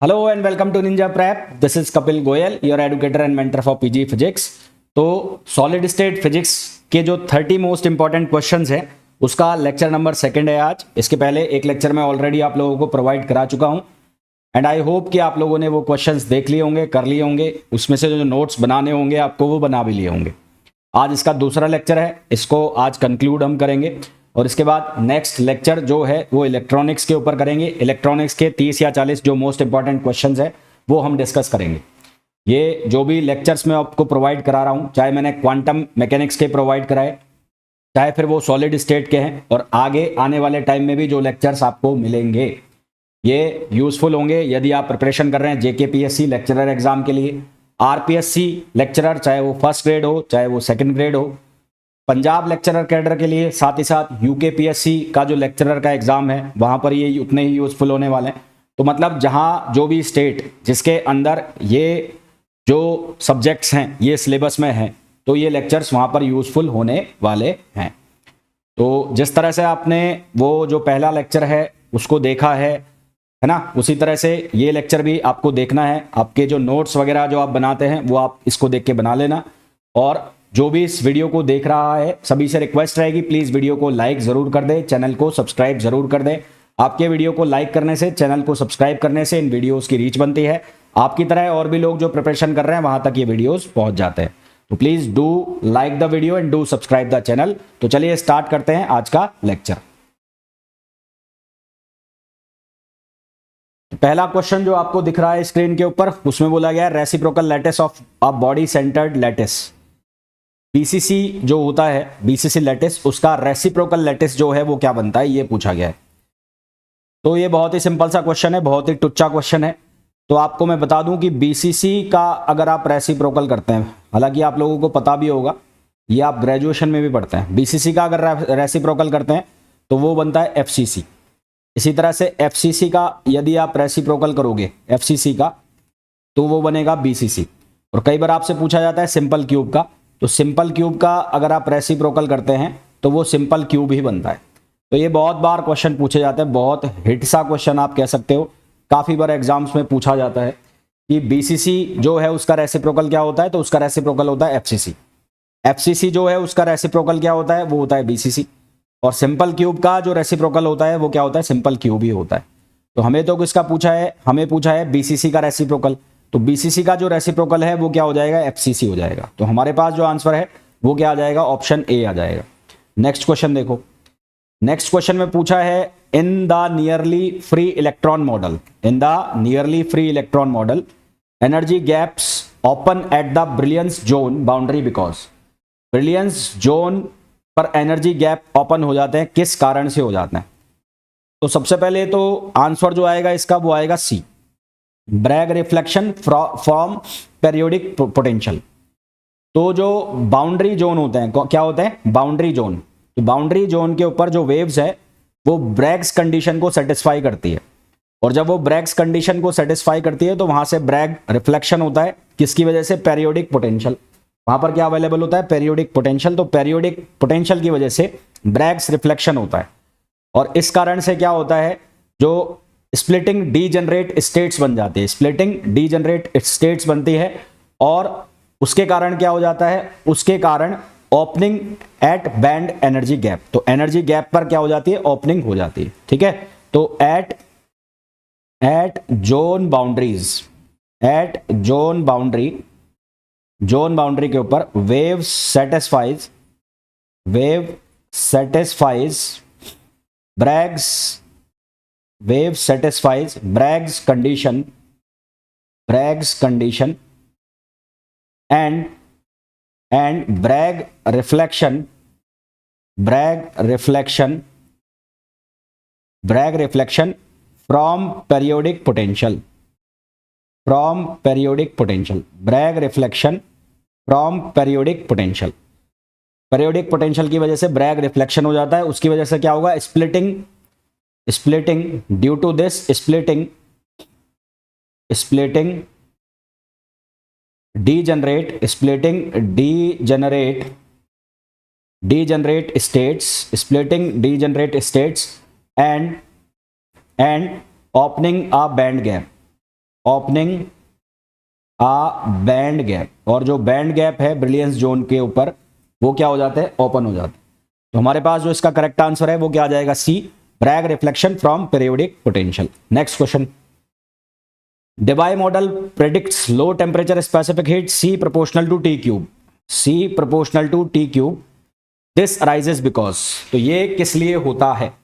Hello and welcome to Ninja Prep. This is Kapil Goyal, your educator and mentor for PG physics. तो solid state physics के जो 30 most important questions हैं उसका lecture number second है आज। इसके पहले एक लेक्चर मैं ऑलरेडी आप लोगों को प्रोवाइड करा चुका हूं एंड आई होप कि आप लोगों ने वो क्वेश्चंस देख लिए होंगे, कर लिए होंगे। उसमें से जो नोट्स बनाने होंगे आपको वो बना भी लिए होंगे। आज इसका दूसरा लेक्चर है, इसको आज कंक्लूड हम करेंगे और इसके बाद नेक्स्ट लेक्चर जो है वो इलेक्ट्रॉनिक्स के ऊपर करेंगे। इलेक्ट्रॉनिक्स के 30 या 40 जो मोस्ट इंपॉर्टेंट क्वेश्चंस है वो हम डिस्कस करेंगे। ये जो भी लेक्चर्स मैं आपको प्रोवाइड करा रहा हूँ, चाहे मैंने क्वांटम मैकेनिक्स के प्रोवाइड कराए, चाहे फिर वो सॉलिड स्टेट के हैं, और आगे आने वाले टाइम में भी जो लेक्चर्स आपको मिलेंगे ये यूजफुल होंगे यदि आप प्रिपरेशन कर रहे हैं जेकेपीएससी लेक्चरर एग्जाम के लिए, आरपीएससी लेक्चरर, चाहे वो फर्स्ट ग्रेड हो चाहे वो सेकंड ग्रेड हो, पंजाब लेक्चरर कैडर के लिए, साथ ही साथ यूकेपीएससी का जो लेक्चरर का एग्जाम है वहां पर ये उतने ही यूजफुल होने वाले हैं। तो मतलब जहां जो भी स्टेट जिसके अंदर ये जो सब्जेक्ट्स हैं ये सिलेबस में हैं तो ये लेक्चर्स वहां पर यूजफुल होने वाले हैं। तो जिस तरह से आपने वो जो पहला लेक्चर है उसको देखा है ना, उसी तरह से ये लेक्चर भी आपको देखना है। आपके जो नोट्स वगैरह जो आप बनाते हैं वो आप इसको देख के बना लेना। और जो भी इस वीडियो को देख रहा है सभी से रिक्वेस्ट रहेगी, प्लीज़ वीडियो को लाइक ज़रूर कर दे, चैनल को सब्सक्राइब ज़रूर कर दे। आपके वीडियो को लाइक करने से, चैनल को सब्सक्राइब करने से इन वीडियोज़ की रीच बनती है। आपकी तरह और भी लोग जो प्रिपरेशन कर रहे हैं वहां तक ये वीडियोज़ पहुंच जाते हैं। तो please do like the video and do subscribe the channel. तो चलिए स्टार्ट करते हैं आज का लेक्चर। पहला क्वेश्चन जो आपको दिख रहा है स्क्रीन के ऊपर, उसमें बोला गया है reciprocal lattice of a body centred lattice. BCC जो होता है, बीसीसी लैटिस, उसका रेसिप्रोकल लैटिस जो है वो क्या बनता है, ये पूछा गया है। तो ये बहुत ही सिंपल सा क्वेश्चन है, बहुत ही टुच्चा क्वेश्चन है। तो आपको मैं बता दूं कि बीसीसी का अगर आप रेसिप्रोकल करते हैं, हालांकि आप लोगों को पता भी होगा, ये आप ग्रेजुएशन में भी पढ़ते हैं, बीसीसी का अगर रेसिप्रोकल करते हैं तो वो बनता है एफसीसी। इसी तरह से एफसीसी का यदि आप रेसिप्रोकल करोगे एफसीसी का तो वो बनेगा बीसीसी। और कई बार आपसे पूछा जाता है सिंपल क्यूब का, तो सिंपल क्यूब का अगर आप रेसिप्रोकल करते हैं तो वो सिंपल क्यूब ही बनता है। तो ये बहुत बार क्वेश्चन पूछे जाते हैं, बहुत हिट सा क्वेश्चन आप कह सकते हो, काफ़ी बार एग्जाम्स में पूछा जाता है कि बीसीसी जो है उसका रेसिप्रोकल क्या होता है, तो उसका रेसिप्रोकल होता है एफसीसी। एफसीसी जो है उसका रेसिप्रोकल क्या होता है, वो होता है बीसीसी। और सिंपल क्यूब का जो रेसिप्रोकल होता है वो क्या होता है, सिंपल क्यूब ही होता है। तो हमें तो किसका पूछा है, हमें पूछा है बीसीसी का रेसिप्रोकल। तो बीसीसी का जो रेसिप्रोकल है वो क्या हो जाएगा, एफसीसी हो जाएगा। तो हमारे पास जो आंसर है वो क्या आ जाएगा, ऑप्शन ए आ जाएगा। नेक्स्ट क्वेश्चन देखो। नेक्स्ट क्वेश्चन में पूछा है in the nearly free electron model, in the nearly free electron model energy gaps open at the brilliance zone boundary because. Brilliance zone पर एनर्जी गैप ओपन हो जाते हैं, किस कारण से हो जाते हैं। तो सबसे पहले तो आंसर जो आएगा इसका वो आएगा C, Bragg reflection from periodic potential. तो जो बाउंड्री जोन होते हैं, क्या होते हैं, बाउंड्री जोन। तो बाउंड्री जोन के ऊपर जो वेव्स है वो ब्रैग्स कंडीशन को सेटिस्फाई करती है, और जब वो ब्रैग्स कंडीशन को सेटिस्फाई करती है तो वहां से ब्रैग रिफ्लेक्शन होता है, किसकी वजह से, पेरियोडिक पोटेंशियल। वहां पर क्या अवेलेबल होता है, पेरियोडिक पोटेंशियल। तो पेरियोडिक पोटेंशियल की वजह से ब्रैग्स रिफ्लेक्शन होता है, और इस कारण से क्या होता है, जो स्प्लिटिंग डीजनरेट स्टेट्स बन जाती है, स्प्लिटिंग डीजनरेट स्टेट्स बनती है। और उसके कारण क्या हो जाता है, उसके कारण opening eight band energy gap. तो एनर्जी गैप पर क्या हो जाती है, ओपनिंग हो जाती है, ठीक है। तो at zone boundaries, at zone boundary, zone boundary के ऊपर wave satisfies Bragg's, wave satisfies Bragg's condition and Bragg reflection from periodic potential, Bragg reflection from periodic potential. Periodic potential की वजह से ब्रैग रिफ्लेक्शन हो जाता है, उसकी वजह से क्या होगा, splitting due to this splitting degenerate states and opening a band gap, opening a band gap, और जो बैंड गैप है ब्रिलियंस जोन के ऊपर वो क्या हो जाता है, ओपन हो जाता है। तो हमारे पास जो इसका करेक्ट आंसर है वो क्या आ जाएगा, C, Bragg reflection from periodic potential. Next question, Debye model predicts low temperature specific heat C proportional to T cube, C proportional to T cube, this arises because. तो ये किस लिए होता है,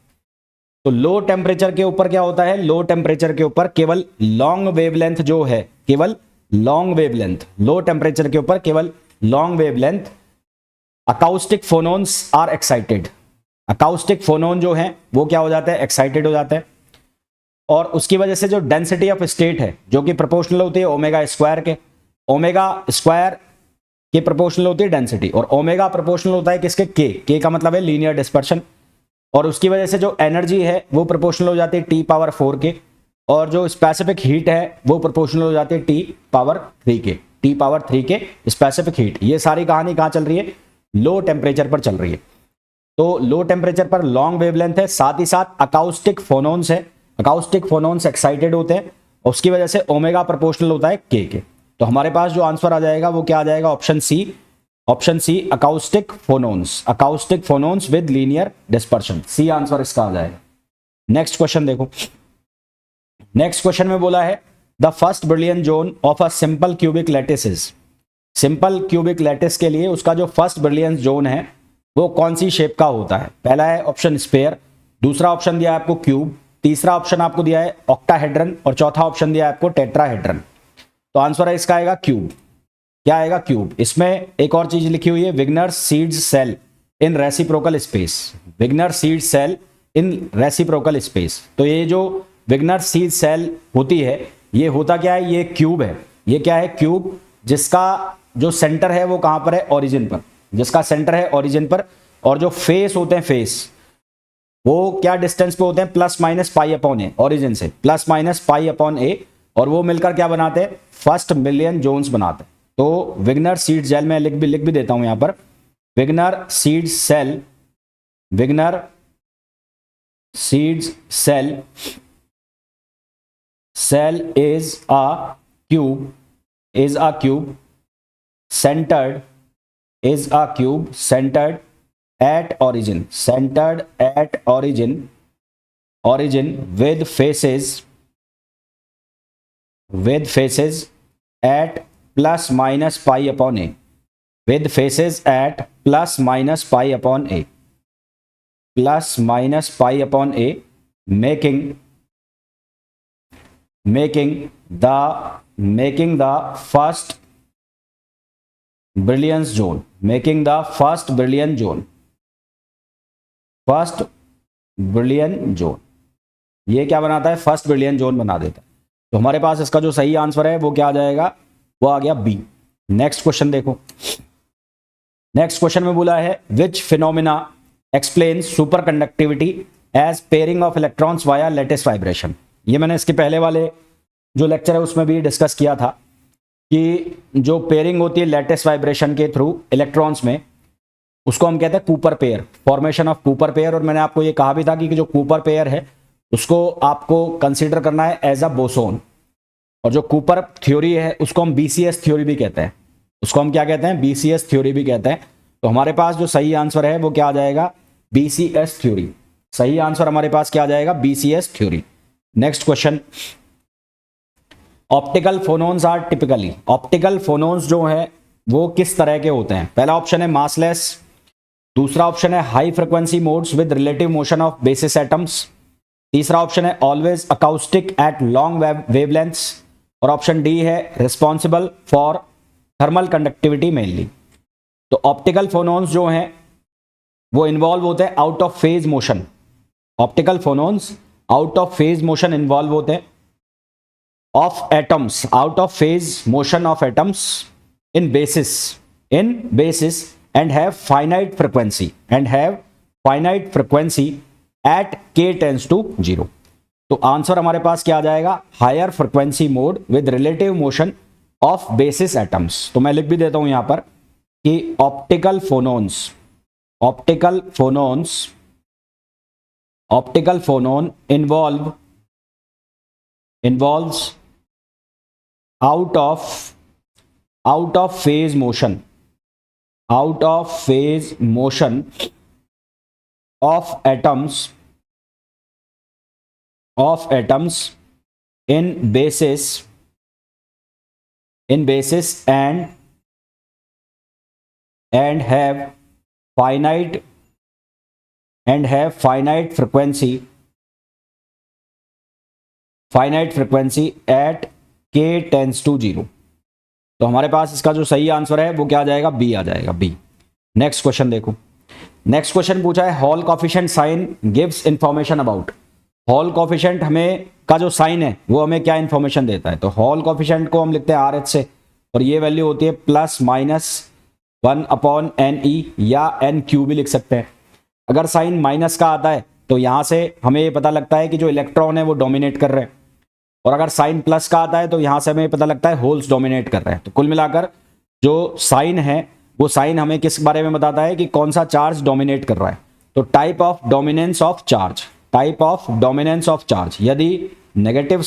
तो लो टेम्परेचर के ऊपर क्या होता है, लो टेम्परेचर के ऊपर केवल लॉन्ग वेवलेंथ जो है, केवल लॉन्ग वेवलेंथ, लो टेम्परेचर के ऊपर केवल long wavelength acoustic phonons are excited, acoustic phonon जो है वो क्या हो जाता है, एक्साइटेड हो जाता है, और उसकी वजह से जो डेंसिटी ऑफ स्टेट है जो कि प्रोपोर्शनल होती है ओमेगा स्क्वायर के, ओमेगा स्क्वायर के प्रोपोर्शनल होती है डेंसिटी, और ओमेगा प्रोपोर्शनल होता है किसके, के का मतलब है लीनियर डिस्पर्शन, और उसकी वजह से जो एनर्जी है वो प्रोपोर्शनल हो जाती है टी पावर 4 के, और जो स्पेसिफिक हीट है वो प्रोपोर्शनल हो जाती है टी पावर 3 के, टी पावर 3 के स्पेसिफिक हीट। ये सारी कहानी कहाँ चल रही है, लो टेम्परेचर पर चल रही है। तो लो टेम्परेचर पर लॉन्ग वेवलेंथ है, साथ ही साथ अकाउस्टिक फोनोन्स है, अकाउस्टिक फोनोन्स एक्साइटेड होते हैं, उसकी वजह से ओमेगा प्रोपोर्शनल होता है के। तो हमारे पास जो आंसर आ जाएगा वो क्या आ जाएगा, option C, option C acoustic phonons, acoustic phonons with linear dispersion, C answer इसका आ जाएगा। नेक्स्ट क्वेश्चन देखो, नेक्स्ट क्वेश्चन में बोला है the first Brillouin zone of a simple cubic lattice is, simple cubic lattice के लिए उसका जो फर्स्ट ब्रिलियन जोन है वो कौन सी शेप का होता है। पहला है ऑप्शन स्फेयर, दूसरा ऑप्शन दिया है आपको क्यूब, तीसरा ऑप्शन आपको दिया है ऑक्टाहेड्रन, और चौथा ऑप्शन दिया है आपको टेट्राहेड्रन। तो आंसर है इसका आएगा क्यूब, क्या आएगा, क्यूब। इसमें एक और चीज लिखी हुई है, विग्नर सीड्स सेल इन रेसिप्रोकल स्पेस, विग्नर सीड सेल इन रेसिप्रोकल स्पेस। तो ये जो विग्नर सीड सेल होती है ये होता क्या है, ये क्यूब है, ये क्या है, क्यूब, जिसका जो सेंटर है वो कहां पर है, ओरिजिन पर, जिसका सेंटर है ओरिजिन पर, और जो फेस होते हैं, फेस वो क्या डिस्टेंस पे होते हैं, प्लस माइनस पाई अपॉन ए, ओरिजिन से प्लस माइनस पाई अपॉन ए, और वो मिलकर क्या बनाते हैं, फर्स्ट मिलियन जोन्स बनाते हैं। तो विग्नर सीड सेल में लिख भी देता हूं यहां पर, Wigner Seitz cell, Wigner Seitz cell, cell is a cube, is a cube, centered is a cube centered at origin, centered at origin, origin with faces at plus minus pi upon a, with faces at plus minus pi upon a, plus minus pi upon a, making the first brilliance zone, making the first Brillouin zone, first Brillouin zone, ये क्या बनाता है, first Brillouin zone बना देता है। तो हमारे पास इसका जो सही आंसर है वो क्या आ जाएगा, वो आ गया बी। नेक्स्ट क्वेश्चन देखो, नेक्स्ट क्वेश्चन में बोला है which phenomena explains superconductivity as pairing of electrons via lattice vibration. ये मैंने इसके पहले वाले जो लेक्चर है उसमें भी डिस्कस किया था कि जो पेयरिंग होती है लेटिस वाइब्रेशन के थ्रू इलेक्ट्रॉन्स में, उसको हम कहते हैं Cooper pair, formation of Cooper pair. और मैंने आपको ये कहा भी था कि जो कूपर पेयर है उसको आपको कंसीडर करना है एज अ बोसोन, और जो कूपर थ्योरी है उसको हम बीसीएस थ्योरी भी कहते हैं, उसको हम क्या कहते हैं, बीसीएस थ्योरी भी कहते हैं। तो हमारे पास जो सही आंसर है वो क्या आ जाएगा, बीसीएस थ्योरी, सही आंसर हमारे पास क्या आ जाएगा, BCS theory. Next question, optical phonons are typically, optical phonons जो है वो किस तरह के होते हैं। पहला ऑप्शन है मासलेस, दूसरा ऑप्शन है high frequency modes with relative motion of basis atoms, तीसरा ऑप्शन है always acoustic at long wavelengths, और ऑप्शन डी है responsible for thermal conductivity mainly. तो ऑप्टिकल फोनोन्स जो हैं वो इन्वॉल्व होते हैं out of phase motion, optical phonons out of phase motion involve होते हैं, of atoms, out of phase motion of atoms in basis and have finite frequency at k tends to 0। तो answer हमारे पास क्या आ जाएगा, higher frequency mode with relative motion of basis atoms. तो मैं लिख भी देता हूं यहां पर कि optical phonon involves out of phase motion, out of phase motion of atoms in basis and have finite frequency at k tends to 0। तो हमारे पास इसका जो सही आंसर है वो क्या आ जाएगा, बी आ जाएगा, बी। नेक्स्ट क्वेश्चन देखो, नेक्स्ट क्वेश्चन पूछा है Hall coefficient sign gives information about. Hall coefficient हमें का जो साइन है वो हमें क्या इंफॉर्मेशन देता है, तो हॉल कोफिशिएंट को हम लिखते हैं आर एच से, और ये वैल्यू होती है +-1/NE या NQ भी लिख सकते हैं। अगर साइन माइनस का आता है तो यहां से हमें ये पता लगता है कि जो इलेक्ट्रॉन है वो डोमिनेट कर रहे हैं, और अगर साइन प्लस का आता है तो यहां से हमें पता लगता है होल्स डोमिनेट कर रहे हैं। तो कुल मिलाकर जो साइन है वो साइन हमें किस बारे में बताता है कि कौन सा चार्ज डोमिनेट कर रहा है। तो type of dominance of charge, type of dominance of charge, यदि नेगेटिव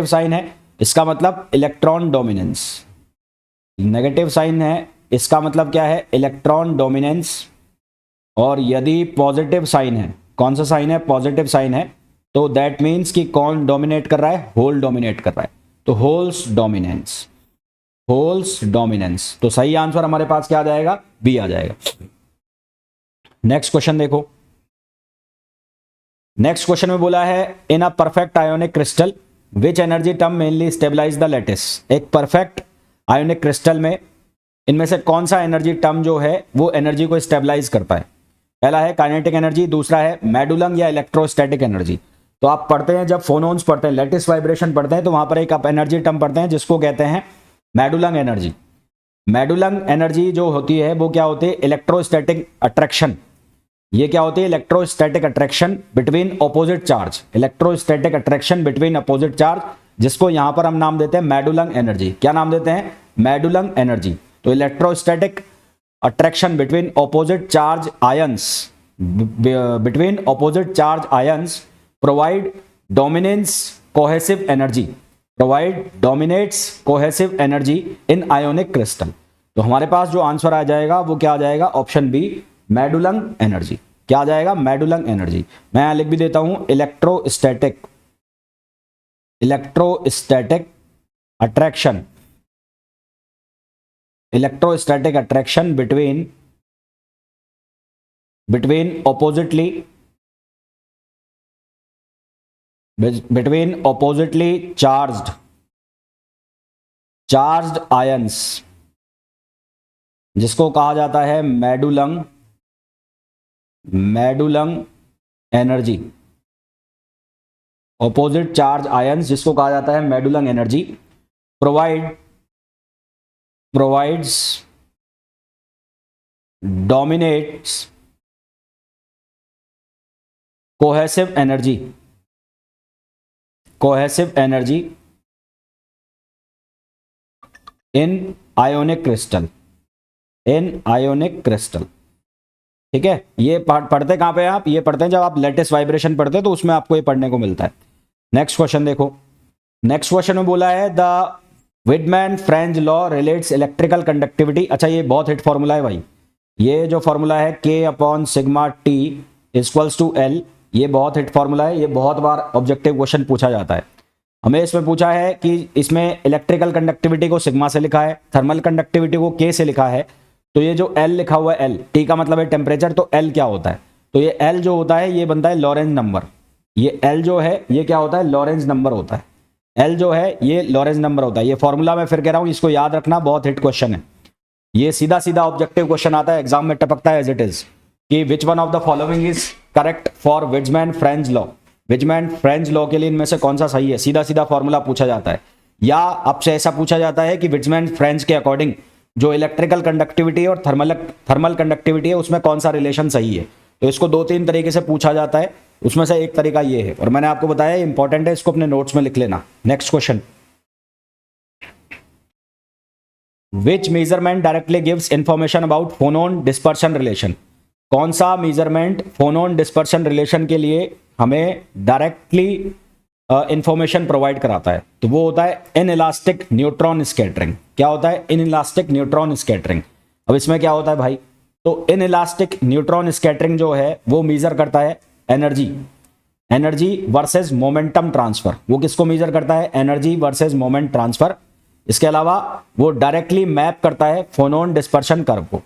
साइन है इसका मतलब इलेक्ट्रॉन डोमिनेंस, नेगेटिव साइन है इसका मतलब क्या है, इलेक्ट्रॉन डोमिनेंस। और यदि पॉजिटिव साइन है, कौन सा साइन है, पॉजिटिव साइन है, तो दैट मीन्स कि कौन डोमिनेट कर रहा है, होल डोमिनेट कर रहा है, तो होल्स डोमिनेंस, होल्स डोमिनेंस। तो सही आंसर हमारे पास क्या आ जाएगा, बी आ जाएगा। नेक्स्ट क्वेश्चन देखो, नेक्स्ट क्वेश्चन में बोला है in a perfect ionic crystal which energy term mainly stabilize the lattice. एक परफेक्ट आयोनिक क्रिस्टल में इनमें से कौन सा एनर्जी टर्म जो है वो एनर्जी को स्टेबलाइज करता है। पहला है काइनेटिक एनर्जी, दूसरा है मेडुलम या इलेक्ट्रोस्टैटिक एनर्जी। तो आप पढ़ते हैं जब फोनोन्स पढ़ते हैं, लैटिस वाइब्रेशन पढ़ते हैं, तो वहां पर एक आप एनर्जी टर्म पढ़ते हैं जिसको कहते हैं मेडुलम एनर्जी। मेडुलम एनर्जी जो होती है वो क्या होती है, इलेक्ट्रोस्टैटिक अट्रैक्शन। ये क्या होती है, electrostatic attraction between opposite charge, electrostatic attraction between opposite charge, जिसको यहां पर हम नाम देते हैं मेडुलम एनर्जी। क्या नाम देते हैं, मेडुलम एनर्जी। तो electrostatic attraction between opposite charge ions, between opposite charge ions provide dominance cohesive energy, provide dominates cohesive energy in ionic crystal. तो हमारे पास जो आंसर आ जाएगा वो क्या आ जाएगा, ऑप्शन बी, मेडुलम एनर्जी। क्या आ जाएगा, मेडुलम एनर्जी। मैं यहां लिख भी देता हूं electrostatic attraction, electrostatic attraction between oppositely charged ions, जिसको कहा जाता है Madelung energy. Opposite charge ions जिसको कहा जाता है Madelung energy provides dominates cohesive energy in ionic crystal. ठीक है, ये पढ़ते कहां पे आप, ये पढ़ते हैं जब आप लेटेस्ट वाइब्रेशन पढ़ते हैं तो उसमें आपको ये पढ़ने को मिलता है। नेक्स्ट क्वेश्चन देखो, नेक्स्ट क्वेश्चन में बोला है the Wiedemann French law relates electrical conductivity. अच्छा, ये बहुत हिट फॉर्मूला है भाई, ये जो फॉर्मूला है K/σT = L, ये बहुत हिट फॉर्मूला है, ये बहुत बार ऑब्जेक्टिव क्वेश्चन पूछा जाता है। हमें इसमें पूछा है कि इसमें इलेक्ट्रिकल कंडक्टिविटी को सिग्मा से लिखा है, थर्मल कंडक्टिविटी को K से लिखा है, तो ये जो L लिखा हुआ है, L T का मतलब है टेम्परेचर, तो L क्या होता है, तो ये L जो होता है ये बनता है लॉरेंज नंबर। ये L जो है ये क्या होता है, लॉरेंज नंबर होता है। L जो है ये लॉरेंज नंबर होता है। ये फॉर्मूला मैं फिर कह रहा हूं, इसको याद रखना, बहुत हिट क्वेश्चन है। ये सीधा सीधा ऑब्जेक्टिव क्वेश्चन आता है, एग्जाम में टपकता है एज इट इज, कि which one of the following is correct for Wiedemann French law. Wiedemann French law के लिए इनमें से कौन सा सही है, सीधा सीधा फॉर्मूला पूछा जाता है। या आपसे ऐसा पूछा जाता है कि विडमैन फ्रेंच के अकॉर्डिंग जो इलेक्ट्रिकल कंडक्टिविटी और थर्मल कंडक्टिविटी है उसमें कौन सा रिलेशन सही है। तो इसको 2-3 तरीके से पूछा जाता है, उसमें से एक तरीका ये है, और मैंने आपको बताया इंपॉर्टेंट है, इसको अपने नोट्स में लिख लेना। Next question, which measurement directly gives information about phonon dispersion relation. कौन सा मेजरमेंट फोनोन डिस्पर्शन रिलेशन के लिए हमें डायरेक्टली इंफॉर्मेशन प्रोवाइड कराता है, तो वो होता है इनइलास्टिक न्यूट्रॉन स्कैटरिंग। क्या होता है? Inelastic neutron scattering. अब इसमें क्या होता है भाई, तो इनइलास्टिक न्यूट्रॉन स्कैटरिंग जो है वो मेजर करता है एनर्जी वर्सेस मोमेंटम ट्रांसफर। वो किसको मेजर करता है? Energy versus moment transfer. इसके अलावा वो डायरेक्टली मैप करता है फोनोन डिस्पर्शन कर्व को।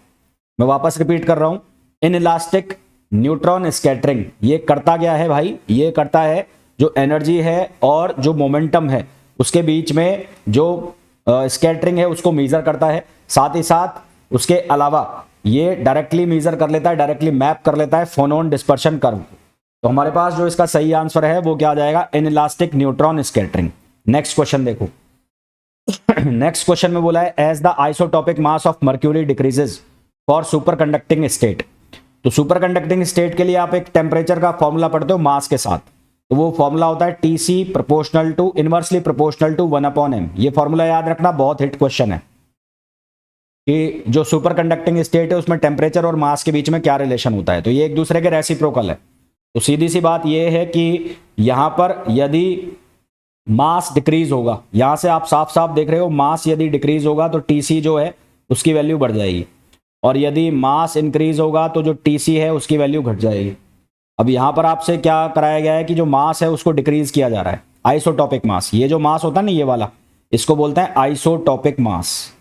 मैं वापस रिपीट कर रहा हूं, इनइलास्टिक न्यूट्रॉन स्कैटरिंग ये करता क्या है भाई? ये करता है जो एनर्जी है और जो मोमेंटम है उसके बीच में जो स्कैटरिंग है उसको मेजर करता है। साथ ही साथ उसके अलावा ये डायरेक्टली मेजर कर लेता है, डायरेक्टली मैप कर लेता है फोनोन डिस्पर्शन कर्व को। तो हमारे पास जो इसका सही आंसर है वो क्या आ जाएगा? Inelastic neutron scattering. Next question देखो। नेक्स्ट क्वेश्चन में बोला है as the isotopic mass of mercury decreases for superconducting state. तो सुपर कंडक्टिंग स्टेट के लिए आप एक टेम्परेचर का फॉर्मूला पढ़ते हो मास के साथ, तो वो फॉर्मूला होता है TC proportional to inversely proportional to 1/m। ये फॉर्मूला याद रखना, बहुत हिट क्वेश्चन है कि जो सुपर कंडक्टिंग स्टेट है उसमें टेम्परेचर और मास के बीच में क्या रिलेशन होता है। तो ये एक दूसरे के रेसिप्रोकल है। तो सीधी सी बात ये है कि यहां पर यदि मास डिक्रीज होगा, यहां से आप साफ साफ देख रहे हो, मास यदि डिक्रीज होगा तो टीसी जो है उसकी वैल्यू बढ़ जाएगी, और यदि मास इंक्रीज होगा तो जो टीसी है उसकी वैल्यू घट जाएगी। अब यहां पर आपसे क्या कराया गया है कि जो मास है उसको डिक्रीज किया जा रहा है, आइसोटॉपिक मास। ये जो मास होता है ना, ये वाला, इसको बोलते हैं आइसोटॉपिक मास।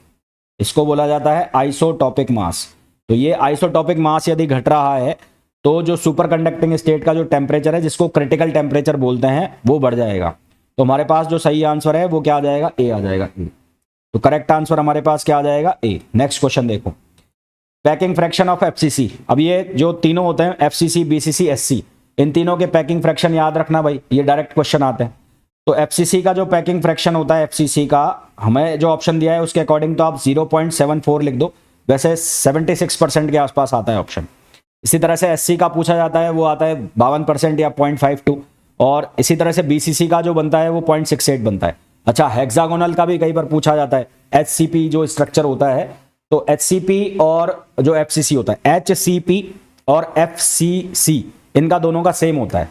इसको बोला जाता है आइसोटॉपिक मास। तो ये आइसोटॉपिक मास यदि घट रहा है तो जो सुपर कंडक्टिंग स्टेट का जो टेम्परेचर है, जिसको क्रिटिकल टेम्परेचर बोलते हैं, वो बढ़ जाएगा। तो हमारे पास जो सही आंसर है वो क्या आ जाएगा? ए आ जाएगा, ए। तो करेक्ट आंसर हमारे पास क्या आ जाएगा? ए। नेक्स्ट क्वेश्चन देखो, पैकिंग फ्रैक्शन ऑफ एफसीसी। अब ये जो तीनों होते हैं एफसीसी, बीसीसी, एससी, इन तीनों के पैकिंग फ्रैक्शन याद रखना भाई, ये डायरेक्ट क्वेश्चन आते हैं। तो एफसीसी का जो पैकिंग फ्रैक्शन होता है, एफसीसी का हमें जो ऑप्शन दिया है उसके अकॉर्डिंग तो आप 0.74 लिख दो, वैसे 76% के आसपास आता है ऑप्शन। इसी तरह से एससी का पूछा जाता है, वो आता है 52% या 0.52, और इसी तरह से बीसीसी का जो बनता है वो 0.68 बनता है। अच्छा, हेक्सागोनल का भी कई बार पूछा जाता है, एचसीपी जो स्ट्रक्चर होता है, तो एचसीपी और जो एफसीसी होता है, एचसीपी और एफसीसी, इनका दोनों का सेम होता है,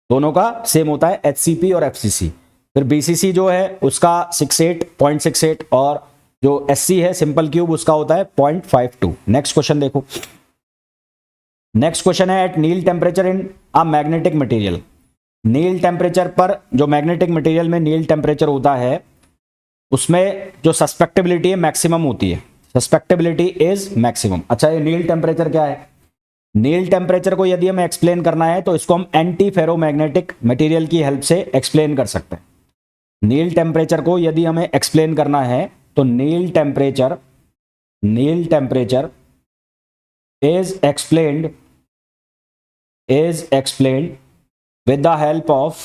दोनों का सेम होता है, एचसीपी और एफसीसी। फिर बीसीसी जो है उसका 0.68, और जो एससी है सिंपल क्यूब, उसका होता है 0.52। नेक्स्ट क्वेश्चन देखो। नेक्स्ट क्वेश्चन है at Neel temperature in a magnetic material. Neel temperature पर, जो मैग्नेटिक मटेरियल में नील टेम्परेचर होता है, उसमें जो सस्पेक्टेबिलिटी है मैक्सिमम होती है, सस्पेक्टेबिलिटी इज मैक्सिमम। अच्छा, ये नील टेम्परेचर क्या है? नील टेम्परेचर को यदि हमें एक्सप्लेन करना है तो इसको हम एंटी फेरोमैग्नेटिक मटेरियल की हेल्प से एक्सप्लेन कर सकते हैं। नील टेम्परेचर को यदि हमें एक्सप्लेन करना है तो नील temperature is explained with the help of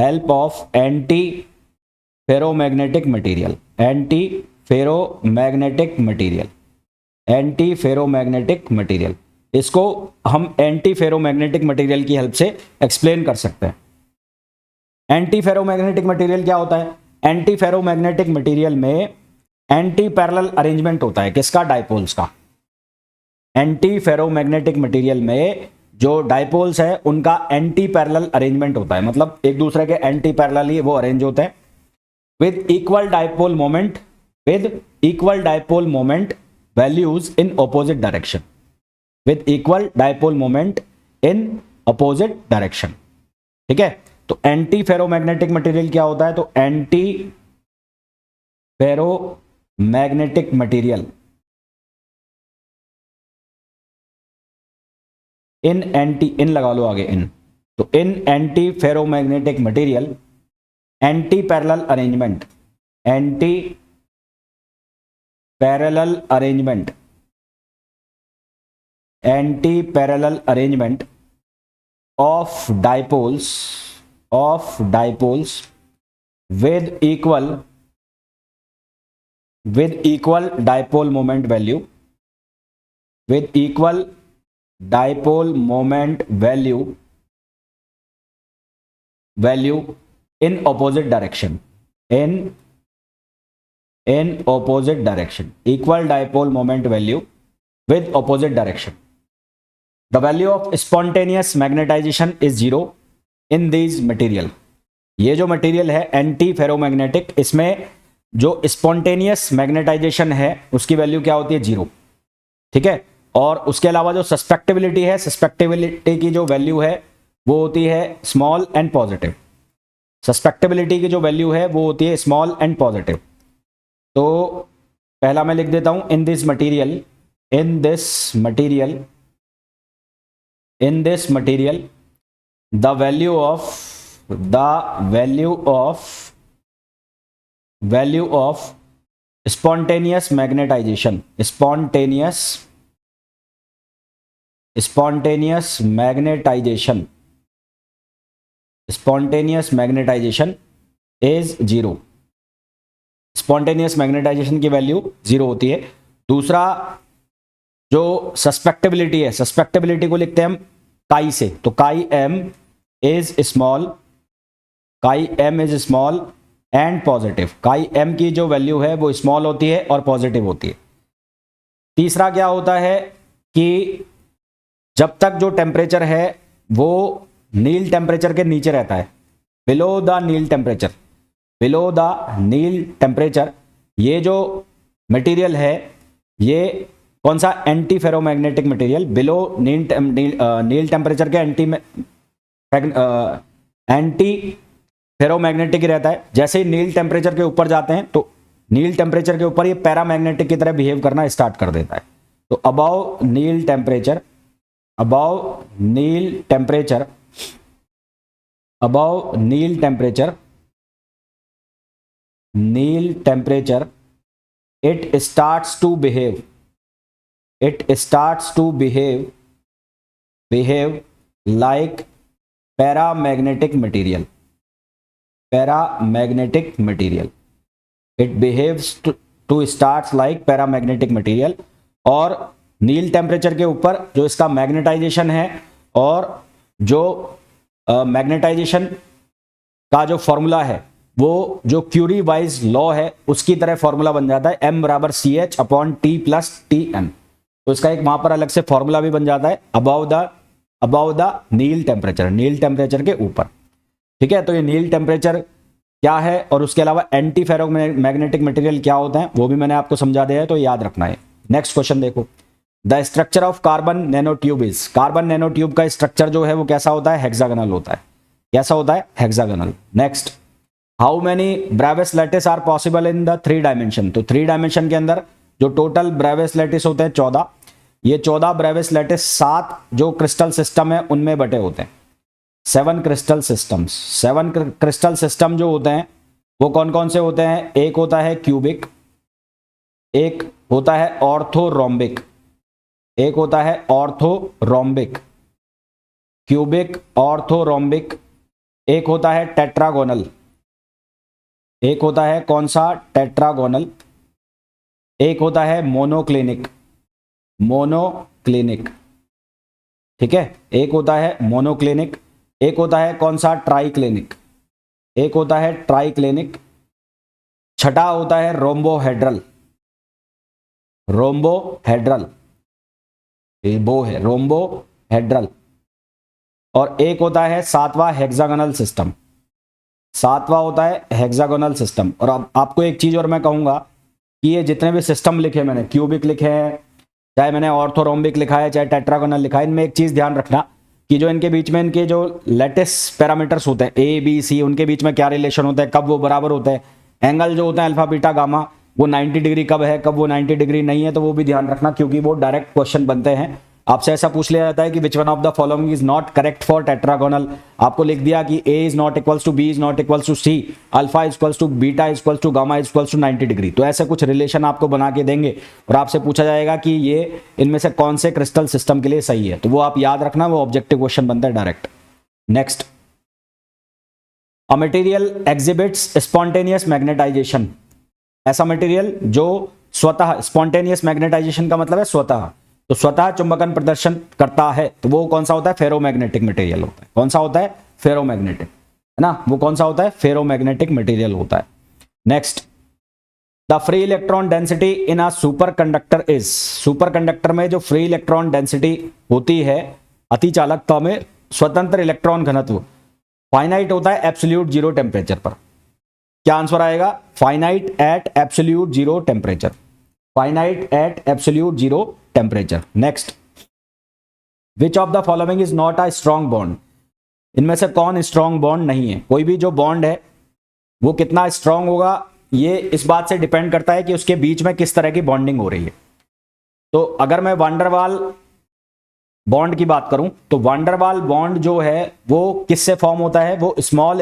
anti-ferromagnetic material, इसको हम एंटी फेरोमैग्नेटिक मटेरियल की हेल्प से एक्सप्लेन कर सकते हैं। एंटी फेरोमैग्नेटिक मटेरियल क्या होता है? एंटी फेरोमैग्नेटिक मटेरियल में एंटी पैरेलल अरेंजमेंट होता है, किसका? डाइपोल्स का। एंटी फेरोमैग्नेटिक मटेरियल में जो डाइपोल्स है उनका एंटी पैरेलल अरेंजमेंट होता है, मतलब एक दूसरे के एंटी पैरेलल ही वो अरेंज होते हैं, with equal dipole moment values in opposite direction, ठीक है। तो एंटी फेरोमैग्नेटिक मटेरियल क्या होता है? तो एंटी फेरोमैग्नेटिक मटेरियल इन लगा लो आगे, इन, तो in antiferromagnetic material anti parallel arrangement of dipoles with equal dipole moment value in opposite direction, equal dipole moment value with opposite direction। The value of spontaneous magnetisation is zero in these material. ये जो material है anti ferromagnetic, इसमें जो spontaneous magnetisation है उसकी value क्या होती है? जीरो। ठीक है, और उसके अलावा जो सस्पेक्टेबिलिटी है, सस्पेक्टेबिलिटी की जो वैल्यू है वो होती है स्मॉल एंड पॉजिटिव। सस्पेक्टेबिलिटी की जो वैल्यू है वो होती है स्मॉल एंड पॉजिटिव। तो पहला मैं लिख देता हूं, in this material, in this material, in this material the value of spontaneous magnetization, spontaneous magnetization is zero. Spontaneous magnetization की वैल्यू जीरो होती है। दूसरा जो सस्पेक्टेबिलिटी है, सस्पेक्टेबिलिटी को लिखते हैं हम काई से, तो काई M is small and positive. काई एम की जो वैल्यू है वो स्मॉल होती है और पॉजिटिव होती है। तीसरा क्या होता है कि जब तक जो टेम्परेचर है वो नील टेम्परेचर के नीचे रहता है, बिलो द नील टेम्परेचर, ये जो मटेरियल है ये कौन सा? एंटी फेरोमैग्नेटिक मटेरियल, बिलो नील टेम्परेचर के एंटी फेरोमैग्नेटिक ही रहता है। जैसे ही नील टेम्परेचर के ऊपर जाते हैं तो नील टेम्परेचर के ऊपर ये पैरामैग्नेटिक की तरह बिहेव करना स्टार्ट कर देता है। तो above Neel temperature it starts to behave like paramagnetic material. It behaves to starts like paramagnetic material। और नील टेम्परेचर के ऊपर जो इसका मैग्नेटाइजेशन है और जो मैग्नेटाइजेशन का जो फॉर्मूला है वो जो क्यूरी वाइज लॉ है उसकी तरह फॉर्मूला बन जाता है, m बराबर CH/T+Tn। तो इसका एक वहां पर अलग से फॉर्मूला भी बन जाता है अबाव द नील टेम्परेचर के ऊपर। ठीक है, तो ये नील टेम्परेचर क्या है और उसके अलावा एंटी फेरोमैग्नेटिक मटेरियल क्या होता है वो भी मैंने आपको समझा दिया है, तो याद रखना है। नेक्स्ट क्वेश्चन देखो, the structure of carbon nanotube is. Carbon nanotube का स्ट्रक्चर जो है वो कैसा होता है? हेक्सागोनल होता है। कैसा होता है? Hexagonal. Next, how many Bravais lattice are possible in the 3 dimension. तो 3 डायमेंशन के अंदर जो टोटल ब्रेविस लैटिस होते हैं 14। ये 14 ब्रेविस लैटिस 7 जो क्रिस्टल सिस्टम है उनमें बटे होते हैं। 7 क्रिस्टल सिस्टम जो होते हैं वो कौन कौन से होते हैं? एक होता है क्यूबिक, एक होता है ऑर्थोरोम्बिक, क्यूबिक ऑर्थोरोम्बिक, एक होता है टेट्रागोनल, एक होता है कौन सा? टेट्रागोनल, एक होता है मोनोक्लिनिक। ठीक है, एक होता है मोनोक्लिनिक, एक होता है कौन सा? ट्राइक्लिनिक, छठा होता है रोम्बोहेड्रल, ये वो है रोम्बोहेड्रल, और एक होता है 7वां हेक्सागोनल सिस्टम। 7वां होता है हेक्सागोनल सिस्टम। और अब आपको एक चीज और मैं कहूंगा कि ये जितने भी सिस्टम लिखे मैंने, क्यूबिक लिखे हैं, चाहे मैंने ऑर्थोरोम्बिक लिखा है, चाहे टेट्रागोनल लिखा है, इनमें एक चीज ध्यान रखना कि जो इनके बीच में इनके जो लेटिस पैरामीटर्स होते हैं ए बी सी, उनके बीच में क्या रिलेशन होता है, कब वो बराबर होते हैं। एंगल जो होता है अल्फा बीटा गामा, वो 90 डिग्री कब है, कब वो 90 डिग्री नहीं है, तो वो भी ध्यान रखना क्योंकि वो डायरेक्ट क्वेश्चन बनते हैं। आपसे ऐसा पूछ लिया जाता है कि which one of the following is not correct for tetragonal. आपको लिख दिया कि A is not equals to B is not equals to C, alpha is equals to beta is equals to gamma is equals to 90 degree. तो ऐसे कुछ relation आपको बना के देंगे और आपसे पूछा जाएगा कि ये इनमें से कौन से क्रिस्टल सिस्टम के लिए सही है, तो वो आप याद रखना, वो ऑब्जेक्टिव क्वेश्चन बनता है direct. Next, a material exhibits spontaneous magnetization. ऐसा मटेरियल जो स्वतः, स्पॉन्टेनियस मैग्नेटाइजेशन का मतलब है स्वतः, तो स्वतः चुंबकन प्रदर्शन करता है, तो वो कौन सा होता है? फेरोमैग्नेटिक मटेरियल होता है। कौन सा होता है? फेरोमैग्नेटिक, है ना, वो कौन सा होता है? फेरोमैग्नेटिक मटेरियल होता है। Next, the free electron density in a super conductor is, super conductor में जो फ्री इलेक्ट्रॉन डेंसिटी होती है अतिचालकता में स्वतंत्र इलेक्ट्रॉन घनत्व फाइनाइट होता है एब्सोल्यूट जीरो टेम्परेचर पर। क्या आंसर आएगा? Finite at absolute zero temperature, finite at absolute zero temperature. Next, which of the following is not a strong bond, इनमें से कौन स्ट्रॉन्ग बॉन्ड नहीं है? कोई भी जो बॉन्ड है वो कितना स्ट्रॉन्ग होगा ये इस बात से डिपेंड करता है कि उसके बीच में किस तरह की बॉन्डिंग हो रही है। तो अगर मैं वांडरवाल बॉन्ड की बात करूं तो वांडरवाल बॉन्ड जो है वो किससे फॉर्म होता है? वो small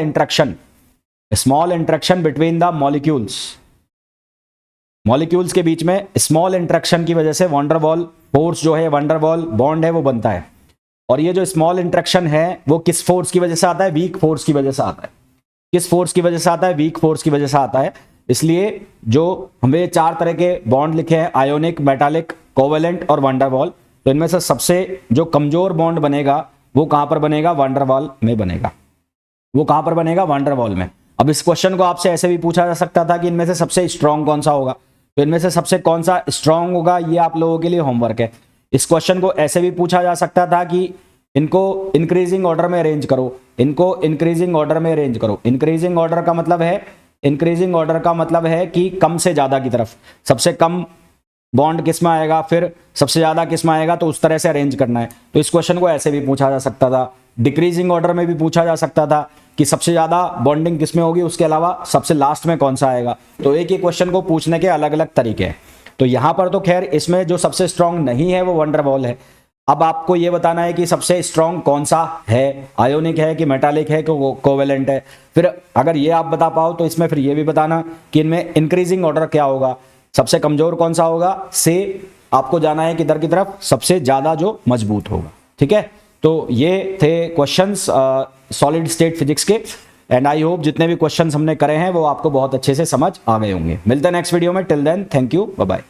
interaction between the molecules के बीच में स्मॉल इंटरेक्शन की वजह से वांडरवाल फोर्स जो है, वांडरवाल बॉन्ड है वो बनता है। और ये जो स्मॉल इंटरेक्शन है वो किस फोर्स की वजह से आता है? वीक फोर्स की वजह से आता है। किस फोर्स की वजह से आता है? वीक फोर्स की वजह से आता है। इसलिए जो हमें 4 तरह के बॉन्ड लिखे हैं, आयोनिक, मेटालिक, कोवेलेंट और वांडरवाल, तो इनमें से सबसे जो कमजोर बॉन्ड बनेगा वो कहां पर बनेगा? वांडरवाल में बनेगा। वो कहां पर बनेगा? वांडरवाल में। अब इस क्वेश्चन को आपसे ऐसे भी पूछा जा सकता था कि इनमें से सबसे स्ट्रांग कौन सा होगा, तो इनमें से सबसे कौन सा स्ट्रांग होगा ये आप लोगों के लिए होमवर्क है। इस क्वेश्चन को ऐसे भी पूछा जा सकता था कि इनको इंक्रीजिंग ऑर्डर में अरेंज करो, इनको इंक्रीजिंग ऑर्डर में अरेंज करो। इंक्रीजिंग ऑर्डर का मतलब है कि कम से ज्यादा की तरफ, सबसे कम बॉन्ड किस में आएगा, फिर सबसे ज्यादा किस में आएगा, तो उस तरह से अरेंज करना है। तो इस क्वेश्चन को ऐसे भी पूछा जा सकता था। डिक्रीजिंग ऑर्डर में भी पूछा जा सकता था कि सबसे ज्यादा बॉन्डिंग किस में होगी, उसके अलावा सबसे लास्ट में कौन सा आएगा। तो एक ही क्वेश्चन को पूछने के अलग अलग तरीके हैं। तो यहां पर तो खैर इसमें जो सबसे स्ट्रांग नहीं है वो वंडरवॉल है। अब आपको ये बताना है कि सबसे स्ट्रांग कौन सा है, आयोनिक है कि मेटालिक है कि कोवेलेंट है। फिर अगर ये आप बता पाओ तो इसमें फिर ये भी बताना कि इनमें इंक्रीजिंग ऑर्डर क्या होगा, सबसे कमजोर कौन सा होगा, से आपको जाना है किधर की तरफ, सबसे ज्यादा जो मजबूत होगा। ठीक है, तो ये थे क्वेश्चंस सॉलिड स्टेट फिजिक्स के। एंड आई होप जितने भी क्वेश्चंस हमने करे हैं वो आपको बहुत अच्छे से समझ आ गए होंगे। मिलते हैं नेक्स्ट वीडियो में। Till then thank you, bye bye.